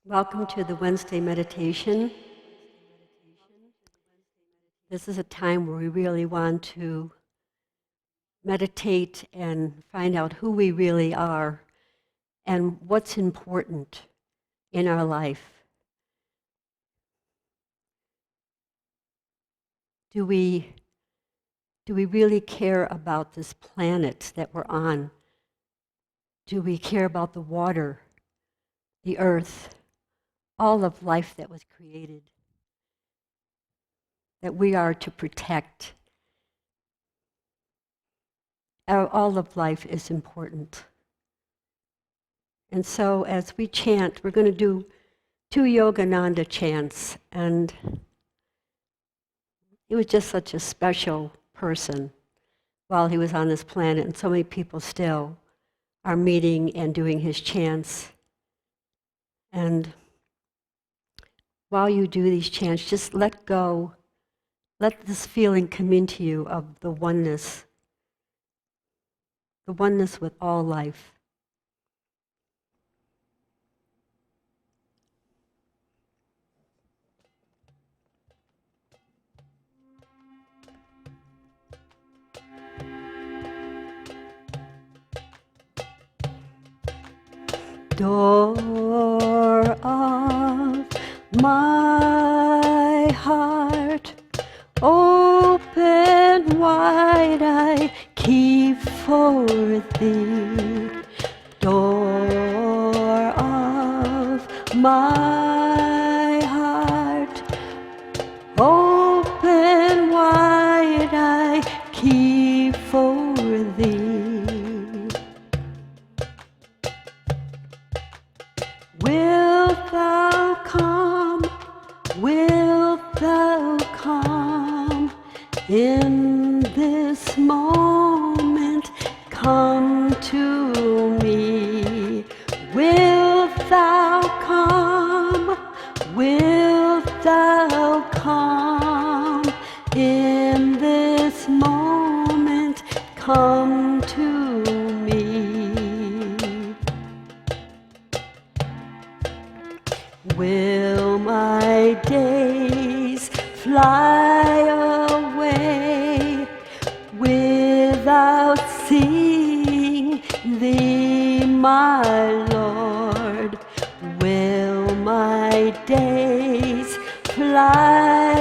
Welcome to the Wednesday meditation. This is a time where we really want to meditate and find out who we really are and what's important in our life. Do we really care about this planet that we're on? Do we care about the water, the earth, all of life that was created, that we are to protect? All of life is important. And so as we chant, we're going to do 2 Yogananda chants. And he was just such a special person while he was on this planet. And so many people still are meeting and doing his chants. And while you do these chants, just let go. Let this feeling come into you of the oneness with all life. Door of my heart, open wide, I keep for thee. Door of my heart, open wide, I keep for thee. Wilt thou come? Wilt thou come? In this moment, come to me. Wilt thou come? Wilt thou come? In this moment, come to me. Will my days fly away without seeing thee, my Lord? Will my days fly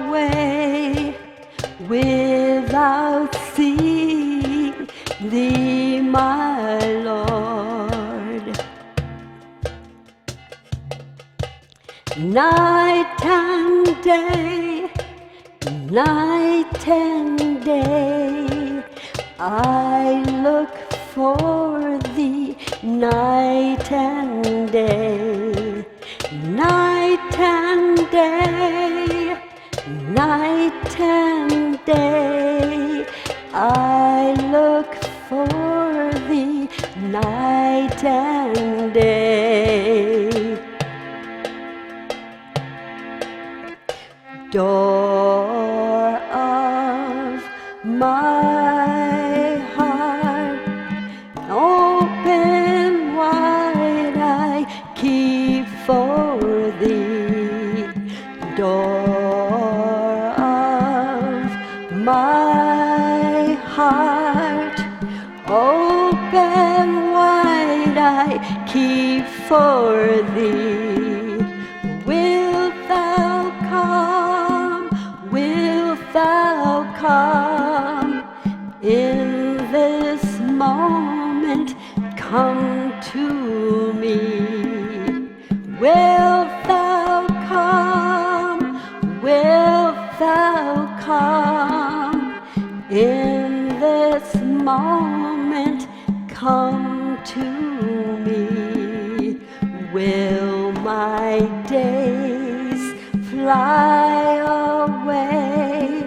away without seeing thee, my Lord? Night and day, night and day, I look for thee, night and day. Night and day, night and day, I look for thee, night and day. Door of my heart, open wide, I keep for thee. Door of my heart, open wide, I keep for thee. Wilt thou come? Wilt thou come? In this moment, come to me. Wilt thou come? Wilt thou come? In this moment, come to me. Will my days fly away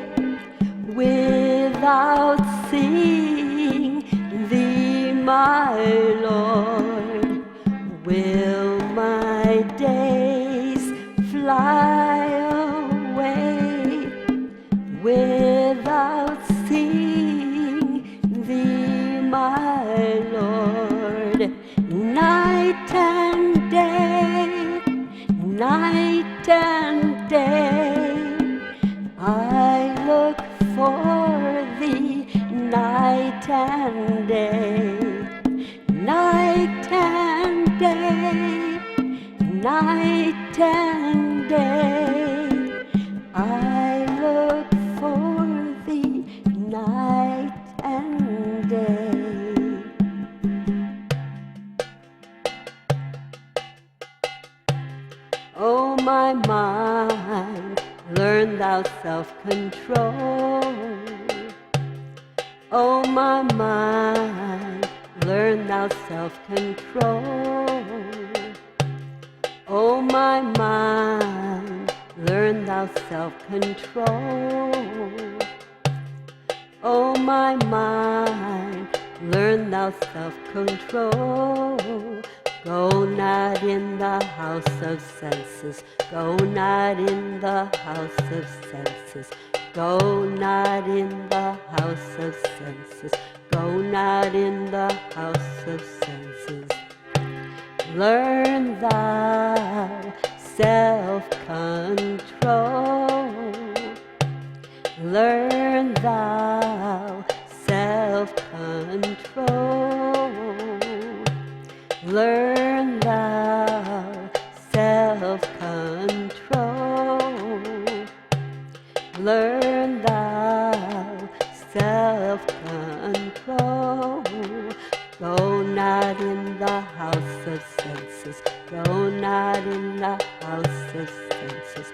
without seeing thee, my Lord? Will my days fly away without seeing thee, my Lord? Night and day, night and day. I look for thee night and day. O my mind, learn thou self-control. O my mind, learn thou self-control. O my mind, learn thou self-control. O my mind, learn thou self-control. Go not in the house of senses, go not in the house of senses. Go not in the house of senses, go not in the house of senses. Learn thou self-control. Learn thou self-control. Learn thou self-control. Learn thou self-control. Go not in the house of senses, go not in the house of senses.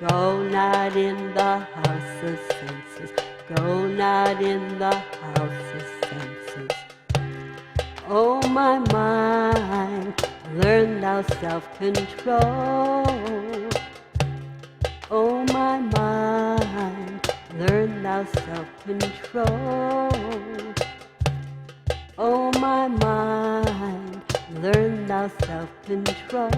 Go not in the house of senses, go not in the house of senses. O my mind, learn thou self-control. O my mind, learn thou self-control. O my mind, learn thou self-control.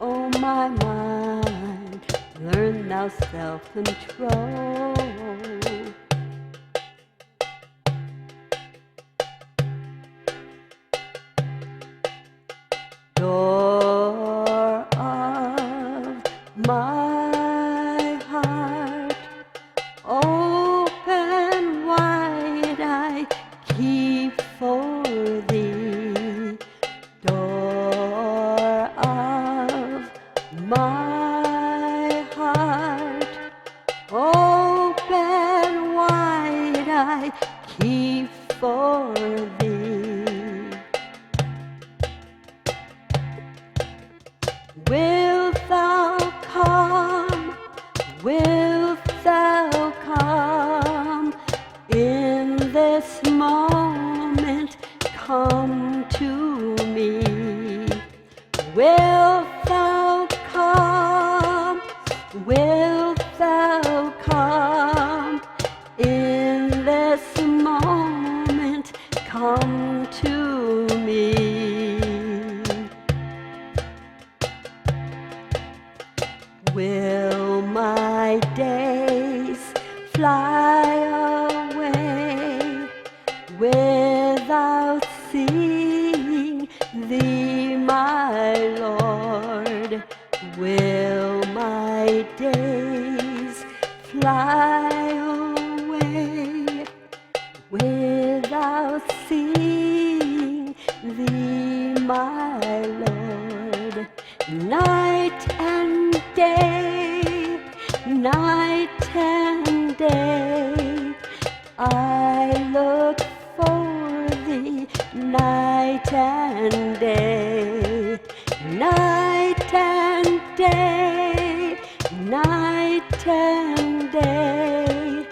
O my mind, learn thou self-control. Door of my heart, open wide, I keep for thee. Door of my heart, open wide, I keep for thee. Wilt thou come? Wilt thou come? In this moment, come to me. Wilt thou come? Wilt thou come? In this moment, come to me. Will my days fly away without seeing thee, my Lord? Will my days fly away without seeing thee, my Lord? Night and day, night and day, I look for thee night and day. Night and day, night and day,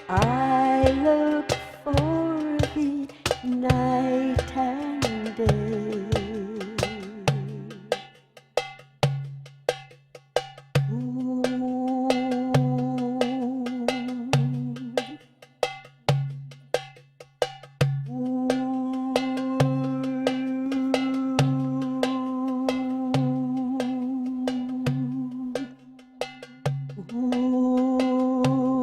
I look for thee night and day. Ooh.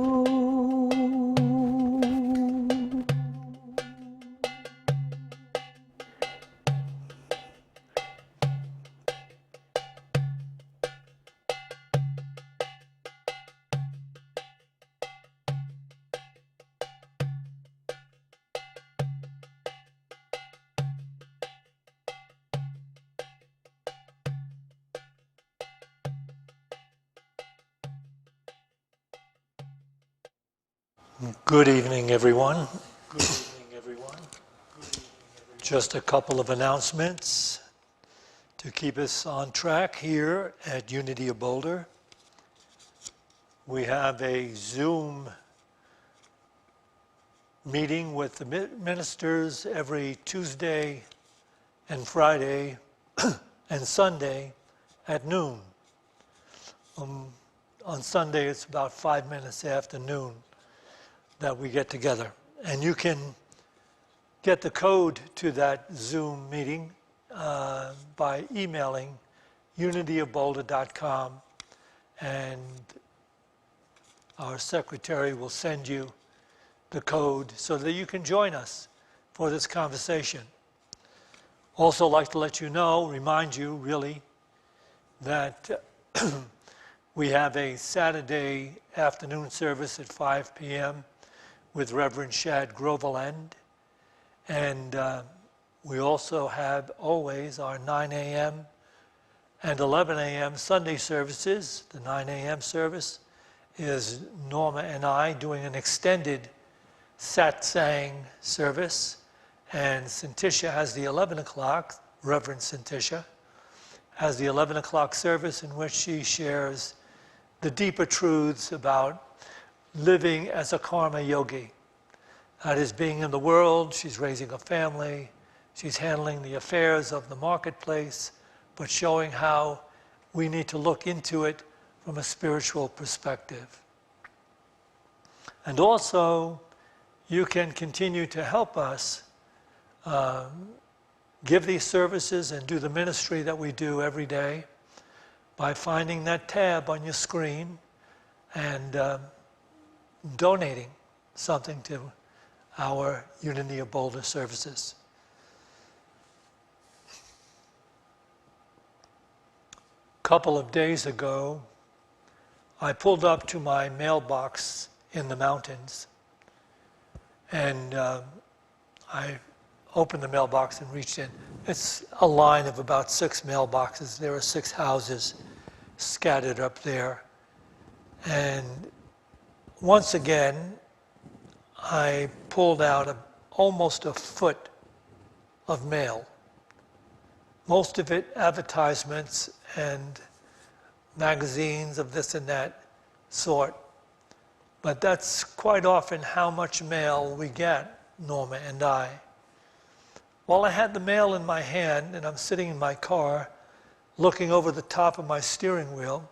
Good evening, everyone. Just a couple of announcements to keep us on track here at Unity of Boulder. We have a Zoom meeting with the ministers every Tuesday and Friday and Sunday at noon. On Sunday, it's about 5 minutes after noon that we get together. And you can get the code to that Zoom meeting by emailing unityofboulder.com, and our secretary will send you the code so that you can join us for this conversation. Also like to let you know, remind you really, that we have a Saturday afternoon service at 5 p.m. with Rev.Jack Groveland. And we also have always our 9 a.m. and 11 a.m. Sunday services. The 9 a.m. service is Norma and I doing an extended satsang service. And Santisha has the 11 o'clock, Reverend Santisha, has the 11 o'clock service in which she shares the deeper truths about living as a karma yogi. That is, being in the world, she's raising a family, she's handling the affairs of the marketplace, but showing how we need to look into it from a spiritual perspective. And also, you can continue to help us give these services and do the ministry that we do every day by finding that tab on your screen and donating something to our Unity of Boulder services. A couple of days ago, I pulled up to my mailbox in the mountains, and I opened the mailbox and reached in. It's a line of about 6 mailboxes. There are 6 houses scattered up there. And once again, I pulled out almost a foot of mail. Most of it advertisements and magazines of this and that sort. But that's quite often how much mail we get, Norma and I. While I had the mail in my hand and I'm sitting in my car looking over the top of my steering wheel,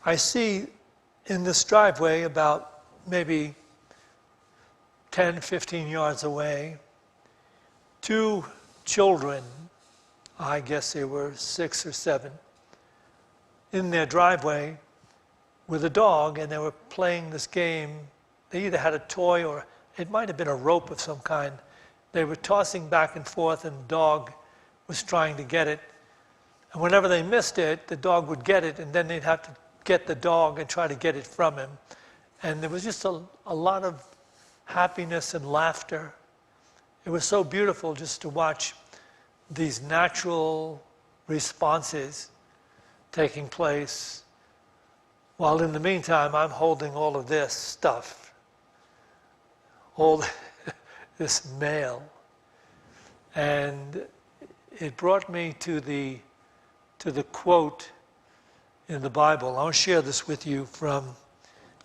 I see in this driveway about maybe 10, 15 yards away, 2 children, I guess they were 6 or 7, in their driveway with a dog, and they were playing this game. They either had a toy or it might have been a rope of some kind. They were tossing back and forth, and the dog was trying to get it. And whenever they missed it, the dog would get it, and then they'd have to get the dog and try to get it from him. And there was just a lot of happiness and laughter. It was so beautiful just to watch these natural responses taking place, while in the meantime I'm holding all of this stuff, all this mail. And it brought me to the quote in the Bible. I'll share this with you from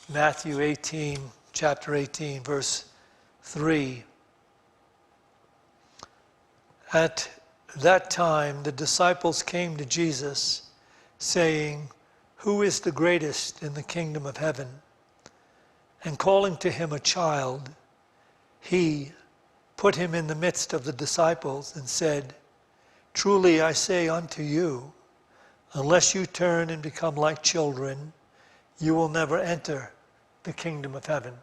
Matthew 18, chapter 18, verse 3. At that time, the disciples came to Jesus, saying, "Who is the greatest in the kingdom of heaven?" And calling to him a child, he put him in the midst of the disciples and said, "Truly I say unto you, unless you turn and become like children, you will never enter the kingdom of heaven."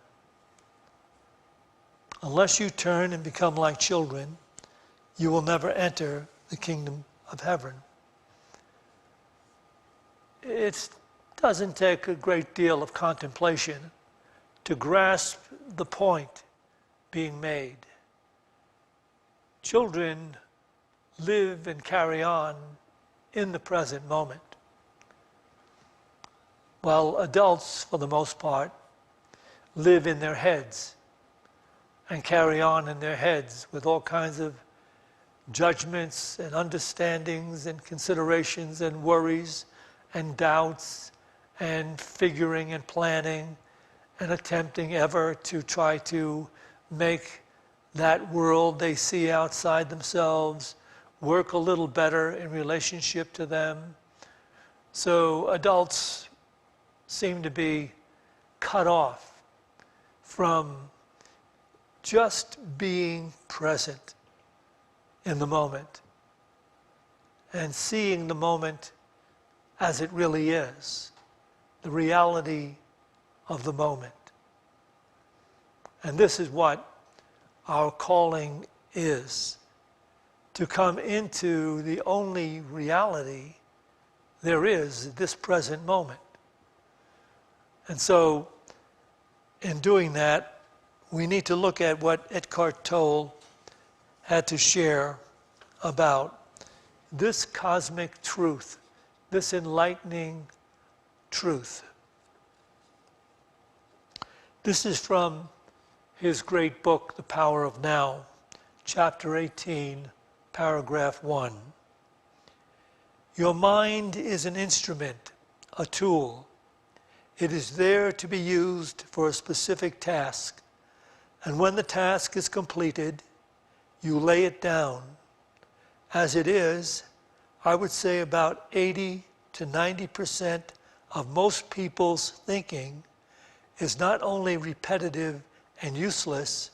Unless you turn and become like children, you will never enter the kingdom of heaven. It doesn't take a great deal of contemplation to grasp the point being made. Children live and carry on in the present moment, while adults, for the most part, live in their heads and carry on in their heads with all kinds of judgments and understandings and considerations and worries and doubts and figuring and planning and attempting ever to try to make that world they see outside themselves work a little better in relationship to them. So adults seem to be cut off from just being present in the moment and seeing the moment as it really is, the reality of the moment. And this is what our calling is, to come into the only reality there is, this present moment. And so, in doing that, we need to look at what Eckhart Tolle had to share about this cosmic truth, this enlightening truth. This is from his great book, The Power of Now, chapter 18, paragraph 1. Your mind is an instrument, a tool. It is there to be used for a specific task, and when the task is completed, you lay it down. As it is, I would say about 80 to 90% of most people's thinking is not only repetitive and useless,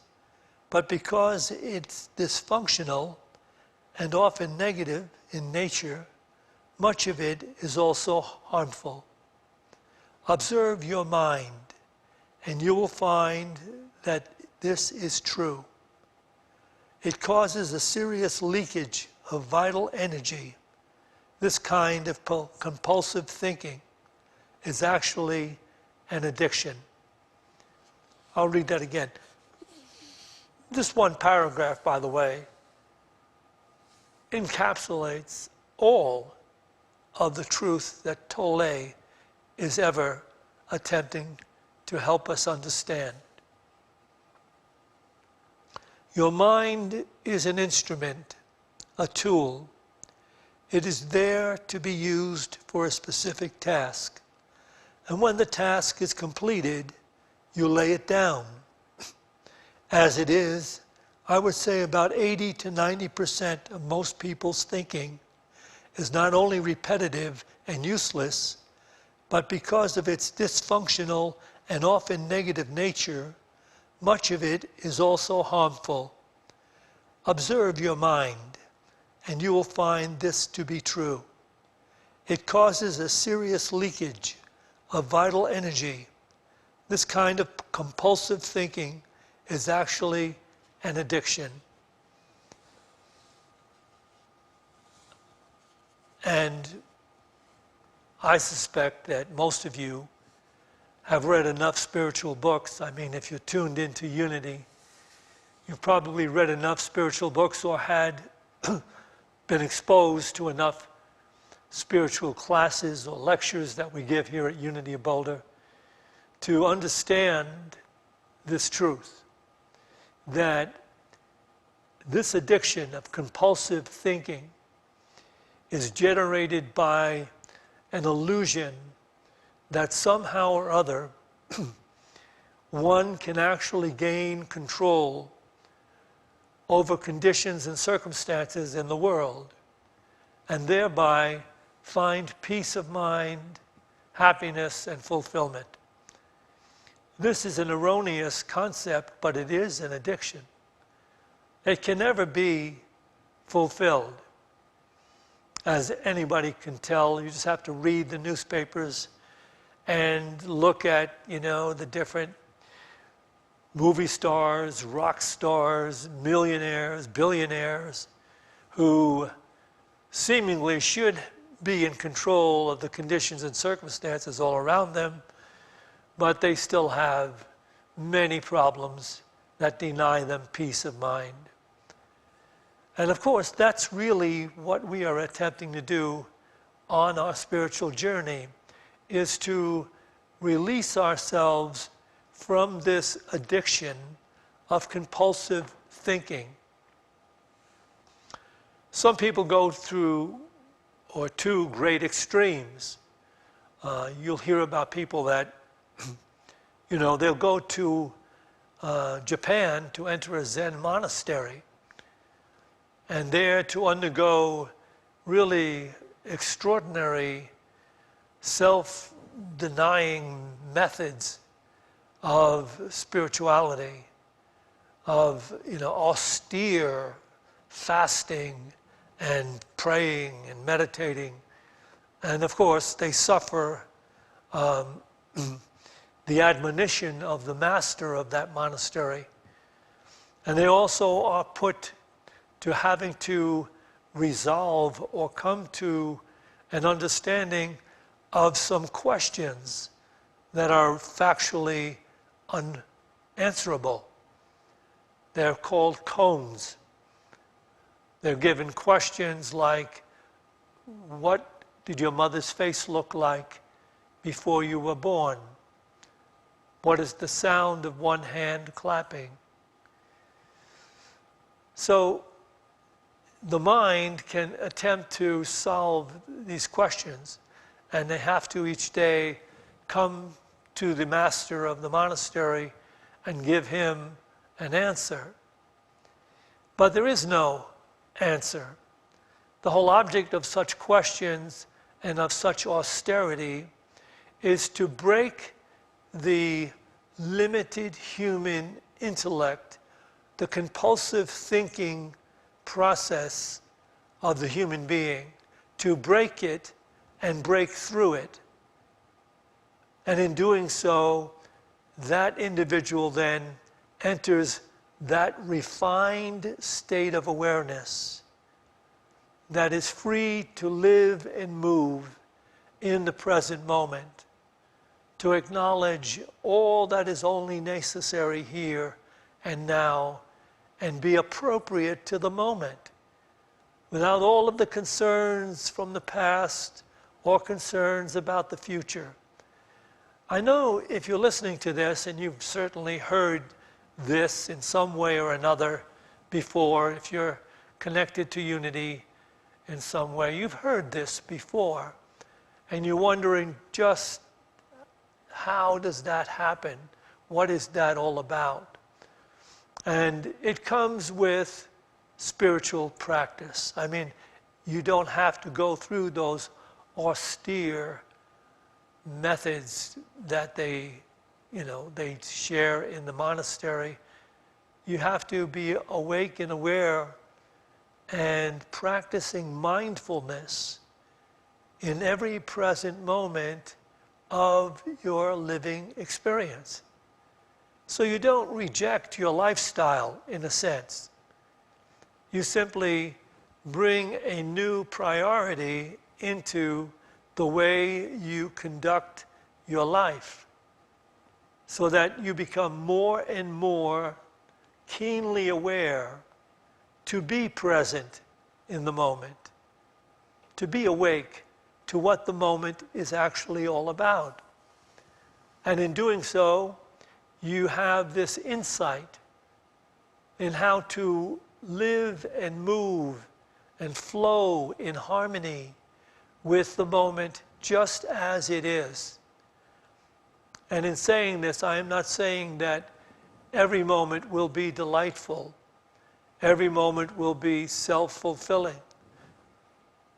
but because it's dysfunctional and often negative in nature, much of it is also harmful. Observe your mind, and you will find that this is true. It causes a serious leakage of vital energy. This kind of compulsive thinking is actually an addiction. I'll read that again. This one paragraph, by the way, encapsulates all of the truth that Tolle is ever attempting to help us understand. Your mind is an instrument, a tool. It is there to be used for a specific task. And when the task is completed, you lay it down. As it is, I would say about 80 to 90% of most people's thinking is not only repetitive and useless, but because of its dysfunctional and often negative nature, much of it is also harmful. Observe your mind, and you will find this to be true. It causes a serious leakage of vital energy. This kind of compulsive thinking is actually an addiction. And I suspect that most of you have read enough spiritual books. I mean, if you're tuned into Unity, you've probably read enough spiritual books or had been exposed to enough spiritual classes or lectures that we give here at Unity of Boulder to understand this truth, that this addiction of compulsive thinking is generated by an illusion that somehow or other one can actually gain control over conditions and circumstances in the world and thereby find peace of mind, happiness, and fulfillment. This is an erroneous concept, but it is an addiction. It can never be fulfilled. As anybody can tell, you just have to read the newspapers and look at, the different movie stars, rock stars, millionaires, billionaires, who seemingly should be in control of the conditions and circumstances all around them, but they still have many problems that deny them peace of mind. And of course, that's really what we are attempting to do on our spiritual journey, is to release ourselves from this addiction of compulsive thinking. Some people go through or to great extremes. You'll hear about people that, they'll go to Japan to enter a Zen monastery, and there to undergo really extraordinary self-denying methods of spirituality, of austere fasting and praying and meditating. And of course, they suffer the admonition of the master of that monastery. And they also are put to having to resolve or come to an understanding of some questions that are factually unanswerable. They're called koans. They're given questions like, what did your mother's face look like before you were born? What is the sound of one hand clapping? So the mind can attempt to solve these questions, and they have to each day come to the master of the monastery and give him an answer. But there is no answer. The whole object of such questions and of such austerity is to break the limited human intellect, the compulsive thinking process of the human being, to break it and break through it. And in doing so, that individual then enters that refined state of awareness that is free to live and move in the present moment, to acknowledge all that is only necessary here and now, and be appropriate to the moment, without all of the concerns from the past or concerns about the future. I know if you're listening to this, and you've certainly heard this in some way or another before, if you're connected to Unity in some way, you've heard this before, and you're wondering just how does that happen? What is that all about? And it comes with spiritual practice. I mean, you don't have to go through those austere methods that they share in the monastery. You have to be awake and aware and practicing mindfulness in every present moment of your living experience. So you don't reject your lifestyle in a sense. You simply bring a new priority into the way you conduct your life, so that you become more and more keenly aware to be present in the moment, to be awake to what the moment is actually all about. And in doing so, you have this insight in how to live and move and flow in harmony with the moment just as it is. And in saying this, I am not saying that every moment will be delightful. Every moment will be self-fulfilling.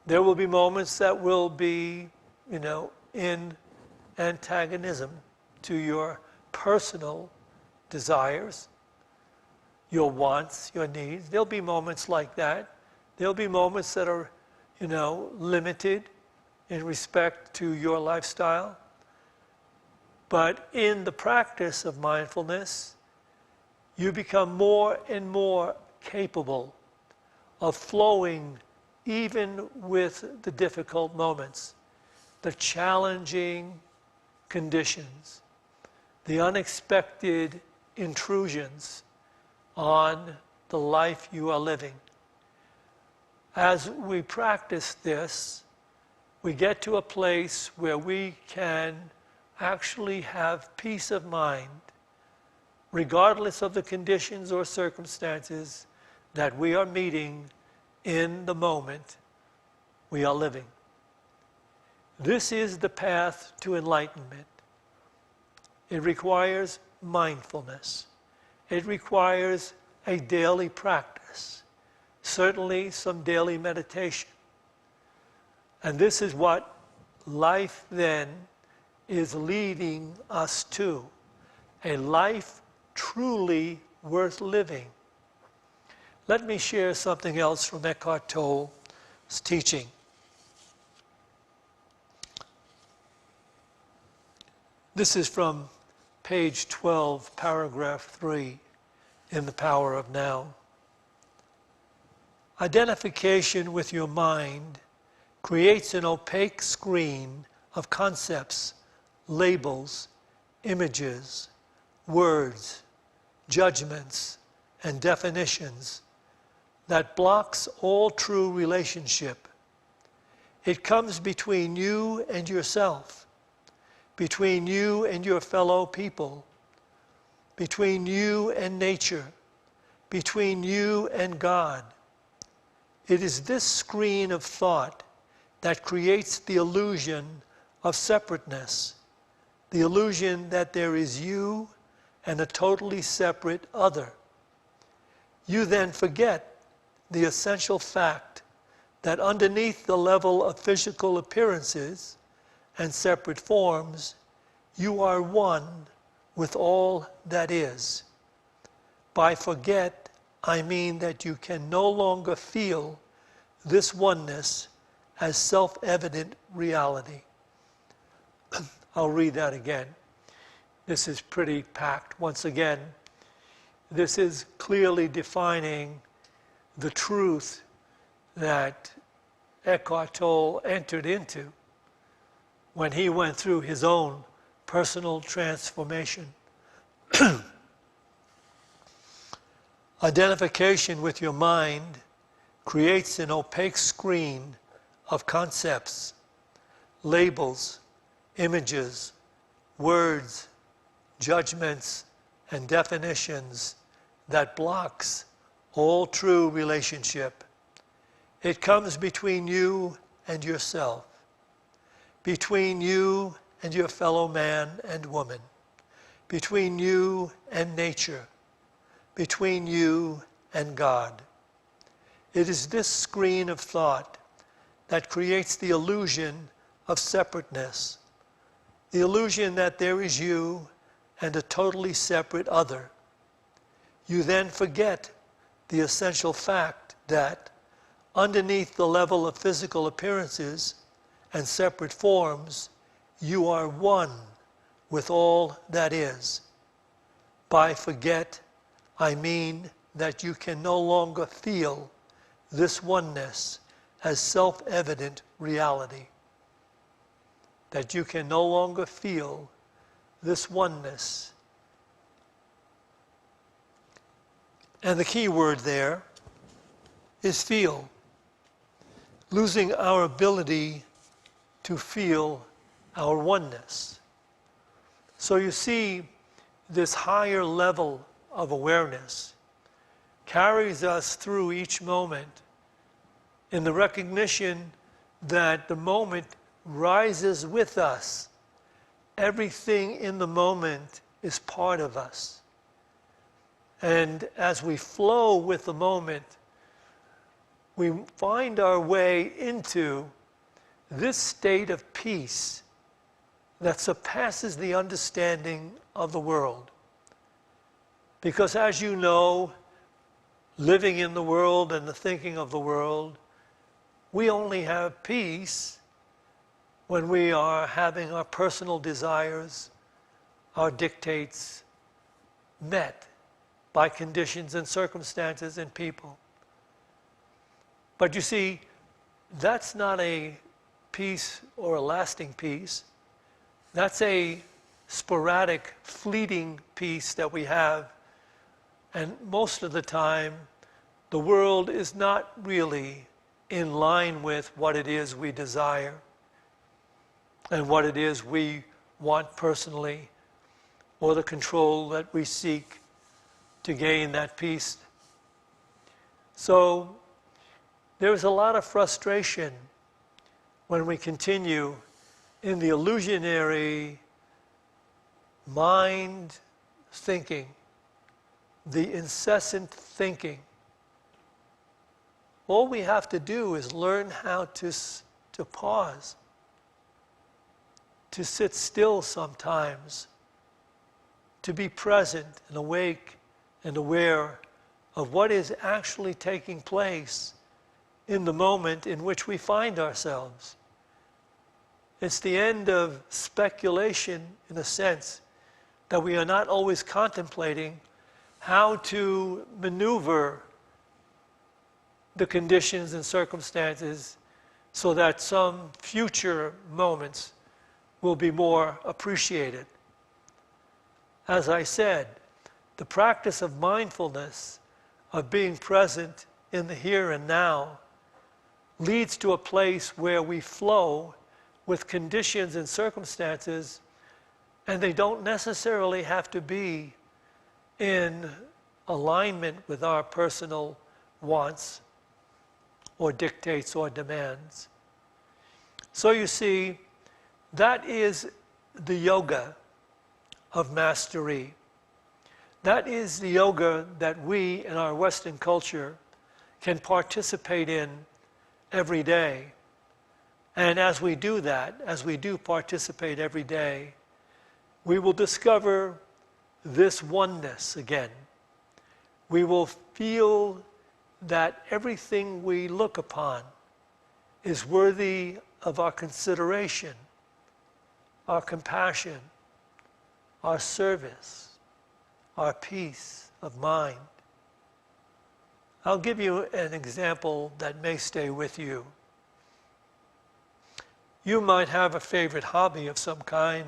There will be moments that will be, in antagonism to your personal desires, your wants, your needs. There'll be moments like that. There'll be moments that are, limited in respect to your lifestyle. But in the practice of mindfulness, you become more and more capable of flowing even with the difficult moments, the challenging conditions, the unexpected intrusions on the life you are living. As we practice this, we get to a place where we can actually have peace of mind regardless of the conditions or circumstances that we are meeting in the moment we are living. This is the path to enlightenment. It requires mindfulness. It requires a daily practice, certainly some daily meditation. And this is what life then is leading us to, a life truly worth living. Let me share something else from Eckhart Tolle's teaching. This is from page 12, paragraph 3, in The Power of Now. Identification with your mind creates an opaque screen of concepts, labels, images, words, judgments, and definitions that blocks all true relationship. It comes between you and yourself, between you and your fellow people, between you and nature, between you and God. It is this screen of thought that creates the illusion of separateness, the illusion that there is you and a totally separate other. You then forget the essential fact that underneath the level of physical appearances and separate forms, you are one with all that is. By forget, I mean that you can no longer feel this oneness as self-evident reality. I'll read that again. This is pretty packed. Once again, this is clearly defining the truth that Eckhart Tolle entered into when he went through his own personal transformation. Identification with your mind creates an opaque screen of concepts, labels, images, words, judgments, and definitions that blocks all true relationship. It comes between you and yourself, between you and your fellow man and woman, between you and nature, between you and God. It is this screen of thought that creates the illusion of separateness, the illusion that there is you and a totally separate other. You then forget the essential fact that underneath the level of physical appearances and separate forms, you are one with all that is. By forget, I mean that you can no longer feel this oneness as self-evident reality. That you can no longer feel this oneness. And the key word there is feel. Losing our ability to feel our oneness. So you see, this higher level of awareness carries us through each moment in the recognition that the moment rises with us. Everything in the moment is part of us. And as we flow with the moment, we find our way into this state of peace that surpasses the understanding of the world. Because as you know, living in the world and the thinking of the world, we only have peace when we are having our personal desires, our dictates met by conditions and circumstances and people. But you see, that's not a peace or a lasting peace. That's a sporadic, fleeting peace that we have. And most of the time, the world is not really in line with what it is we desire and what it is we want personally, or the control that we seek to gain that peace. So there's a lot of frustration when we continue in the illusionary mind thinking, the incessant thinking. All we have to do is learn how to pause, to sit still sometimes, to be present and awake and aware of what is actually taking place in the moment in which we find ourselves. It's the end of speculation, in a sense, that we are not always contemplating how to maneuver the conditions and circumstances so that some future moments will be more appreciated. As I said, the practice of mindfulness, of being present in the here and now, leads to a place where we flow with conditions and circumstances, and they don't necessarily have to be in alignment with our personal wants or dictates or demands. So you see, that is the yoga of mastery. That is the yoga that we in our Western culture can participate in every day. And as we do that, as we do participate every day, we will discover this oneness again. We will feel that everything we look upon is worthy of our consideration, our compassion, our service, our peace of mind. I'll give you an example that may stay with you. You might have a favorite hobby of some kind.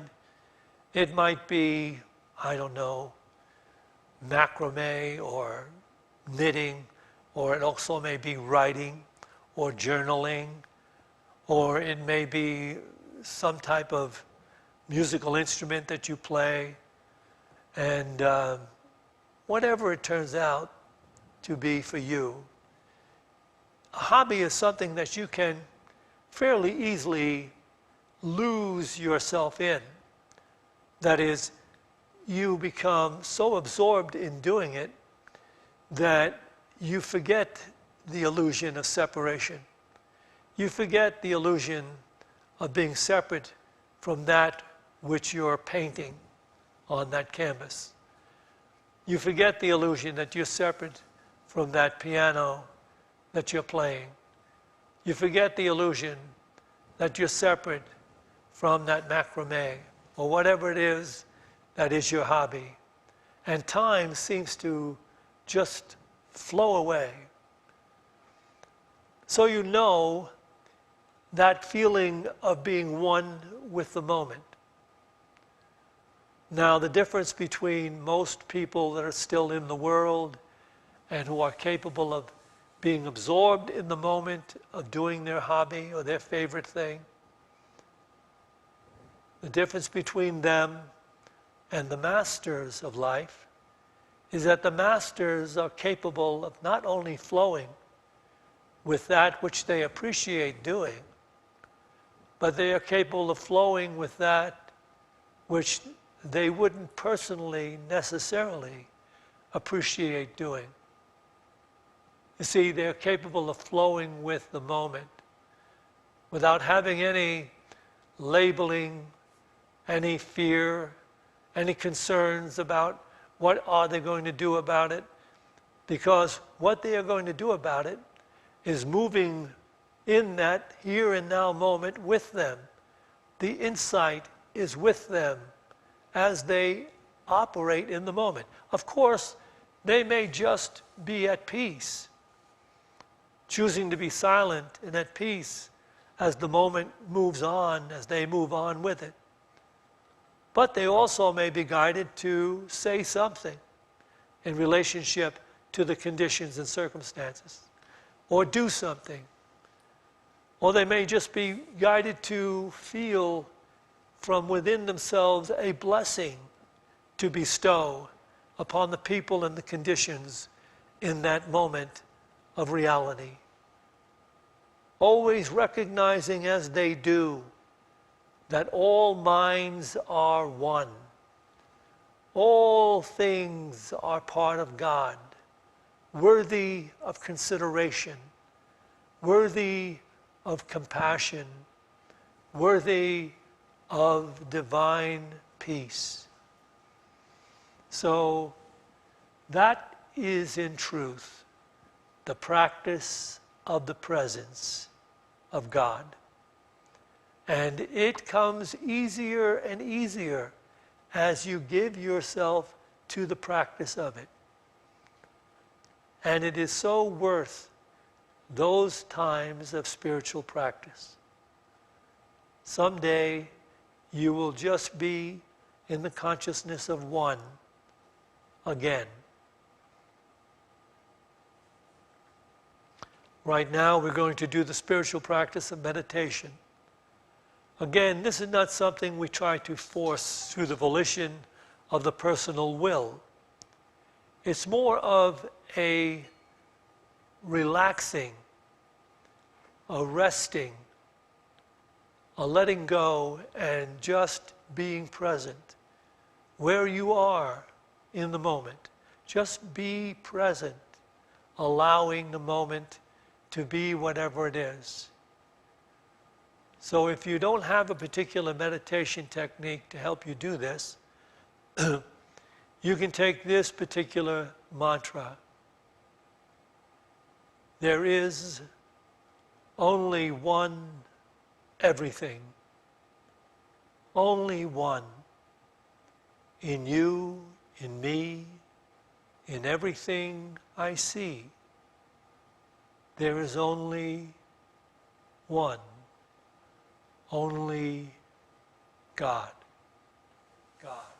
It might be, I don't know, macrame or knitting, or it also may be writing or journaling, or it may be some type of musical instrument that you play. And whatever it turns out to be for you, a hobby is something that you can fairly easily lose yourself in. That is, you become so absorbed in doing it that you forget the illusion of separation. You forget the illusion of being separate from that which you're painting on that canvas. You forget the illusion that you're separate from that piano that you're playing. You forget the illusion that you're separate from that macrame or whatever it is that is your hobby. And time seems to just flow away. So you know that feeling of being one with the moment. Now, the difference between most people that are still in the world and who are capable of being absorbed in the moment of doing their hobby or their favorite thing, the difference between them and the masters of life is that the masters are capable of not only flowing with that which they appreciate doing, but they are capable of flowing with that which they wouldn't personally necessarily appreciate doing. You see, they're capable of flowing with the moment without having any labeling, any fear, any concerns about what are they going to do about it, because what they are going to do about it is moving in that here and now moment with them. The insight is with them as they operate in the moment. Of course, they may just be at peace, choosing to be silent and at peace as the moment moves on, as they move on with it. But they also may be guided to say something in relationship to the conditions and circumstances, or do something. Or they may just be guided to feel from within themselves a blessing to bestow upon the people and the conditions in that moment of reality. Always recognizing as they do that all minds are one. All things are part of God, worthy of consideration, worthy of compassion, worthy of divine peace. So that is in truth the practice of the presence of God. And it comes easier and easier as you give yourself to the practice of it. And it is so worth those times of spiritual practice. Someday you will just be in the consciousness of one again. Right now we're going to do the spiritual practice of meditation. Again, this is not something we try to force through the volition of the personal will. It's more of a relaxing, a resting, a letting go, and just being present where you are in the moment. Just be present, allowing the moment to be whatever it is. So if you don't have a particular meditation technique to help you do this, you can take this particular mantra. There is only one everything. Only one. In you, in me, in everything I see. There is only one. Only God. God.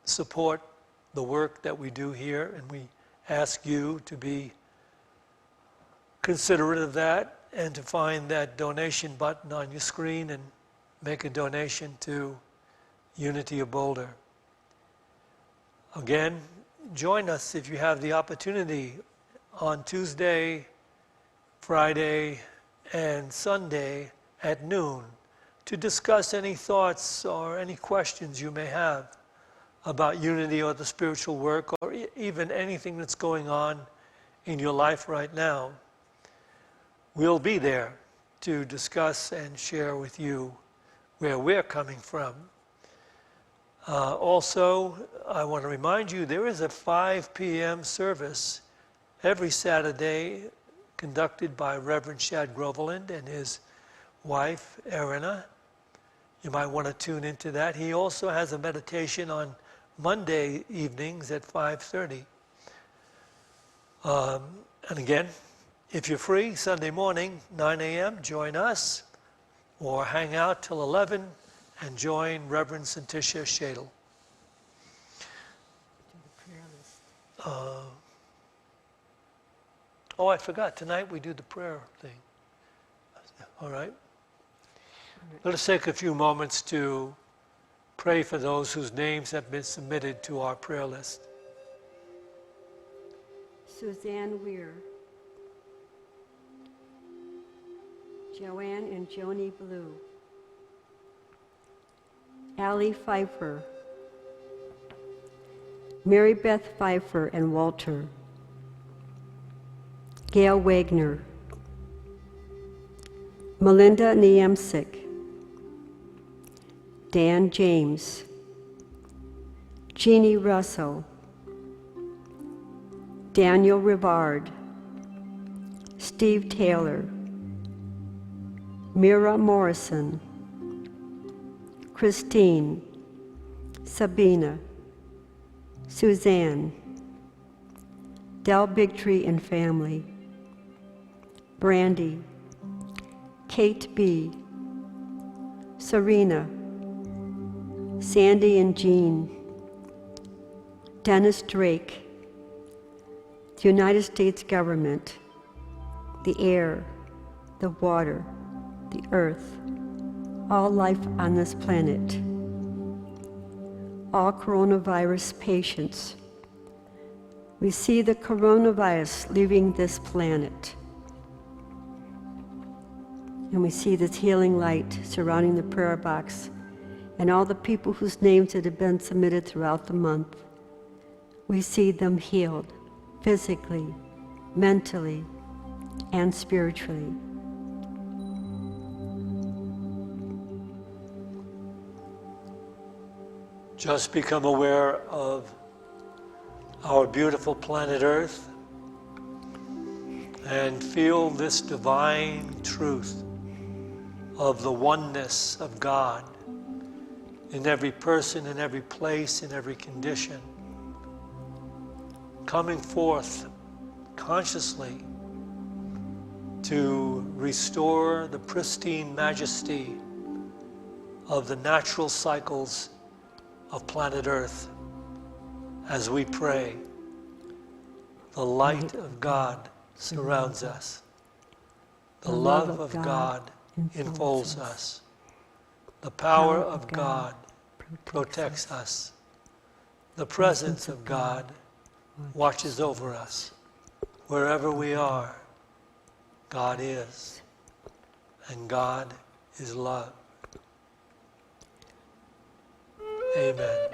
support the work that we do here, and we ask you to be considerate of that and to find that donation button on your screen and make a donation to Unity of Boulder. Again, join us if you have the opportunity on Tuesday, Friday, and Sunday at noon to discuss any thoughts or any questions you may have about unity or the spiritual work or even anything that's going on in your life right now. We'll be there to discuss and share with you where we're coming from. Also, I want to remind you there is a 5 p.m. service every Saturday conducted by Rev.Jack and his wife, Erina. You might want to tune into that. He also has a meditation on Monday evenings at 5:30. And again, if you're free, Sunday morning, 9 a.m., join us, or hang out till 11 and join Reverend Santisha Shadle. Oh, I forgot. Tonight we do the prayer thing. All right. Let us take a few moments to pray for those whose names have been submitted to our prayer list. Suzanne Weir, Joanne and Joni Blue, Allie Pfeiffer, Mary Beth Pfeiffer and Walter, Gail Wagner, Melinda Niemczyk, Dan James, Jeannie Russell, Daniel Rivard, Steve Taylor, Mira Morrison, Christine, Sabina, Suzanne, Del Bigtree and family, Brandy, Kate B., Serena, Sandy and Jean, Dennis Drake, the United States government, the air, the water, the earth, all life on this planet, all coronavirus patients. We see the coronavirus leaving this planet. And we see this healing light surrounding the prayer box and all the people whose names that have been submitted throughout the month. We see them healed physically, mentally, and spiritually. Just become aware of our beautiful planet Earth and feel this divine truth of the oneness of God in every person, in every place, in every condition, coming forth consciously to restore the pristine majesty of the natural cycles of planet Earth as we pray. The light of God surrounds us. The love of God enfolds us. The power of God protects us. The presence of God watches over us. Wherever we are, God is, and God is love. Amen.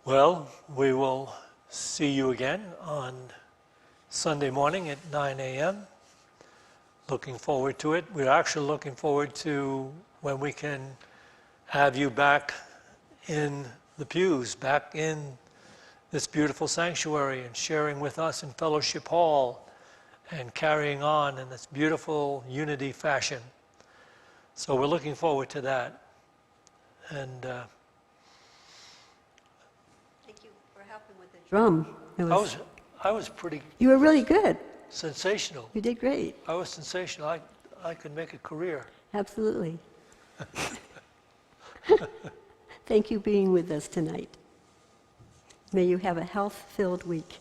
Well, we will see you again on Sunday morning at 9 a.m. Looking forward to it. We're actually looking forward to when we can have you back in the pews, back in this beautiful sanctuary and sharing with us in Fellowship Hall and carrying on in this beautiful unity fashion. So we're looking forward to that. And Thank you for helping with the drum. I was pretty You were really good. sensational. You did great. I was sensational. I could make a career. Absolutely. Thank you for being with us tonight. May you have a health-filled week.